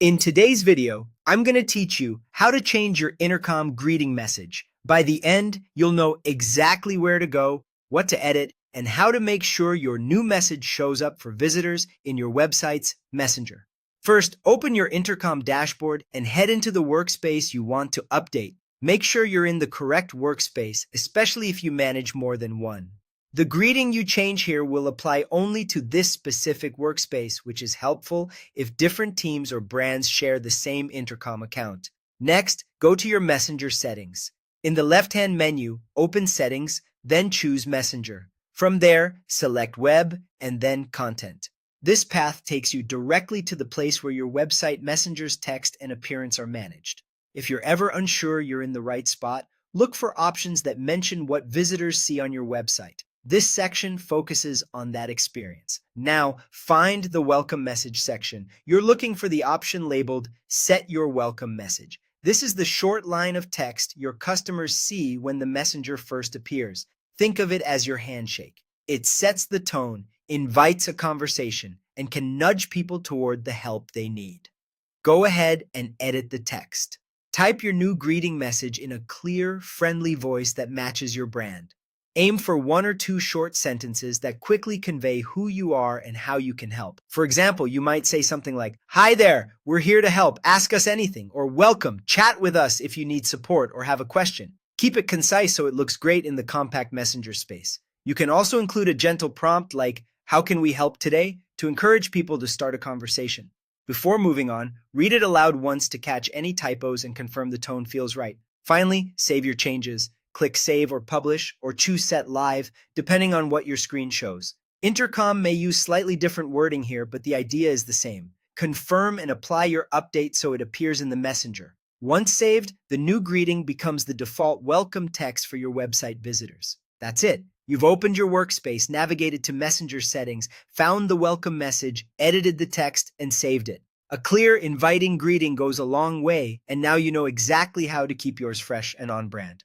In today's video, I'm going to teach you how to change your Intercom greeting message. By the end, you'll know exactly where to go, what to edit, and how to make sure your new message shows up for visitors in your website's Messenger. First, open your Intercom dashboard and head into the workspace you want to update. Make sure you're in the correct workspace, especially if you manage more than one. The greeting you change here will apply only to this specific workspace, which is helpful if different teams or brands share the same Intercom account. Next, go to your Messenger settings. In the left-hand menu, open Settings, then choose Messenger. From there, select Web and then Content. This path takes you directly to the place where your website Messenger's text and appearance are managed. If you're ever unsure you're in the right spot, look for options that mention what visitors see on your website. This section focuses on that experience. Now, find the welcome message section. You're looking for the option labeled Set Your Welcome Message. This is the short line of text your customers see when the messenger first appears. Think of it as your handshake. It sets the tone, invites a conversation, and can nudge people toward the help they need. Go ahead and edit the text. Type your new greeting message in a clear, friendly voice that matches your brand. Aim for 1 or 2 short sentences that quickly convey who you are and how you can help. For example, you might say something like, "Hi there, we're here to help, ask us anything," or "Welcome, chat with us if you need support or have a question." Keep it concise so it looks great in the compact messenger space. You can also include a gentle prompt like, "How can we help today?" to encourage people to start a conversation. Before moving on, read it aloud once to catch any typos and confirm the tone feels right. Finally, save your changes. Click Save or Publish, or choose Set Live, depending on what your screen shows. Intercom may use slightly different wording here, but the idea is the same. Confirm and apply your update so it appears in the messenger. Once saved, the new greeting becomes the default welcome text for your website visitors. That's it. You've opened your workspace, navigated to Messenger settings, found the welcome message, edited the text, and saved it. A clear, inviting greeting goes a long way, and now you know exactly how to keep yours fresh and on brand.